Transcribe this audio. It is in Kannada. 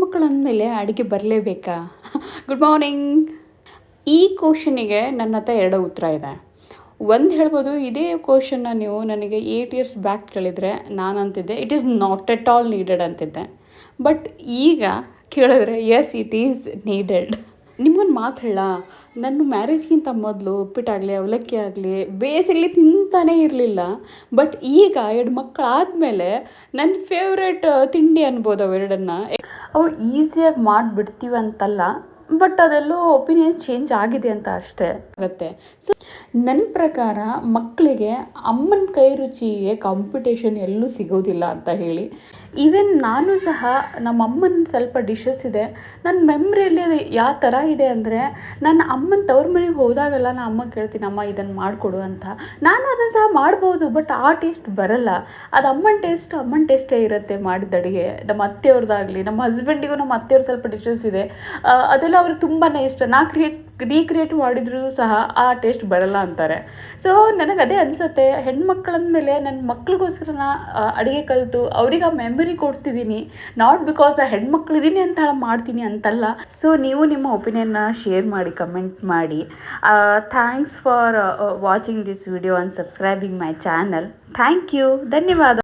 ಹೆಣ್ಮಕ್ಳು ಅಂದಮೇಲೆ ಅಡುಗೆ ಬರಲೇಬೇಕಾ? Good morning. ಈ ಕ್ವಶನಿಗೆ ನನ್ನ ಹತ್ರ 2 ಉತ್ತರ ಇದೆ. ಒಂದು ಹೇಳ್ಬೋದು, ಇದೇ ಕ್ವಶನ್ನ ನೀವು ನನಗೆ 8 ಇಯರ್ಸ್ ಬ್ಯಾಕ್ ಕೇಳಿದರೆ ನಾನು ಅಂತಿದ್ದೆ it is not at all needed ಅಂತಿದ್ದೆ. ಬಟ್ ಈಗ ಕೇಳಿದ್ರೆ ಯೆಸ್ ಇಟ್ ಈಸ್ ನೀಡೆಡ್. ನಿಮ್ಗೊಂದು ಮಾತು ಹೇಳಾ, ನನ್ನ ಮ್ಯಾರೇಜ್ಗಿಂತ ಮೊದಲು ಉಪ್ಪಿಟ್ಟಾಗಲಿ ಅವಲಕ್ಕಿ ಆಗಲಿ ಬೇಸಿಕ್ಲಿ ತಿಂತಾನೇ ಇರಲಿಲ್ಲ. ಬಟ್ ಈಗ 2 ಮಕ್ಕಳಾದಮೇಲೆ ನನ್ನ ಫೇವ್ರೇಟ್ ತಿಂಡಿ ಅನ್ಬೋದು ಅವೆರಡನ್ನು. ಅವು ಈಸಿಯಾಗಿ ಮಾಡಿಬಿಡ್ತೀವಂತಲ್ಲ, ಬಟ್ ಅದೆಲ್ಲೋ ಒಪಿನಿಯನ್ ಚೇಂಜ್ ಆಗಿದೆ ಅಂತ ಅಷ್ಟೇ ಆಗುತ್ತೆ. ಸೊ ನನ್ನ ಪ್ರಕಾರ ಮಕ್ಕಳಿಗೆ ಅಮ್ಮನ ಕೈ ರುಚಿಗೆ ಕಾಂಪಿಟೇಷನ್ ಎಲ್ಲೂ ಸಿಗೋದಿಲ್ಲ ಅಂತ ಹೇಳಿ. ಈವನ್ ನಾನು ಸಹ ನಮ್ಮ ಅಮ್ಮನ ಸ್ವಲ್ಪ ಡಿಶಸ್ ಇದೆ ನನ್ನ ಮೆಮ್ರಿಯಲ್ಲಿ ಅದು ಯಾವ ಥರ ಇದೆ ಅಂದರೆ, ನನ್ನ ಅಮ್ಮನ ತವ್ರ ಮನೆಗೆ ಹೋದಾಗೆಲ್ಲ ನಾನು ಅಮ್ಮ ಕೇಳ್ತೀನಿ, ಅಮ್ಮ ಇದನ್ನು ಮಾಡಿಕೊಡು ಅಂತ. ನಾನು ಅದನ್ನು ಸಹ ಮಾಡ್ಬೋದು, ಬಟ್ ಆ ಟೇಸ್ಟ್ ಬರಲ್ಲ. ಅದು ಅಮ್ಮನ ಟೇಸ್ಟೇ ಇರುತ್ತೆ ಮಾಡಿದ ಅಡುಗೆ. ನಮ್ಮ ಅತ್ತೆಯವ್ರದ್ದಾಗಲಿ, ನಮ್ಮ ಹಸ್ಬೆಂಡಿಗೂ ನಮ್ಮ ಅತ್ತೆಯವ್ರ ಸ್ವಲ್ಪ ಡಿಶಸ್ ಇದೆ, ಅದೆಲ್ಲ ಅವ್ರಿಗೆ ತುಂಬಾ ಇಷ್ಟ. ರೀಕ್ರಿಯೇಟ್ ಮಾಡಿದರೂ ಸಹ ಆ ಟೇಸ್ಟ್ ಬರಲ್ಲ ಅಂತಾರೆ. ಸೊ ನನಗೆ ಅದೇ ಅನಿಸುತ್ತೆ, ಹೆಣ್ಮಕ್ಳಂದಮೇಲೆ ನನ್ನ ಮಕ್ಳಿಗೋಸ್ಕರ ಅಡುಗೆ ಕಲಿತು ಅವ್ರಿಗೆ ಆ ಮೆಮೊರಿ ಕೊಡ್ತಿದ್ದೀನಿ. ನಾಟ್ ಬಿಕಾಸ್ ಆ ಹೆಣ್ಮಕ್ಳಿದ್ದೀನಿ ಅಂತ ಮಾಡ್ತೀನಿ ಅಂತಲ್ಲ. ಸೊ ನೀವು ನಿಮ್ಮ ಒಪಿನಿಯನ್ನ ಶೇರ್ ಮಾಡಿ, ಕಮೆಂಟ್ ಮಾಡಿ. Thanks for watching this video and subscribing my channel. Thank you, ಧನ್ಯವಾದ.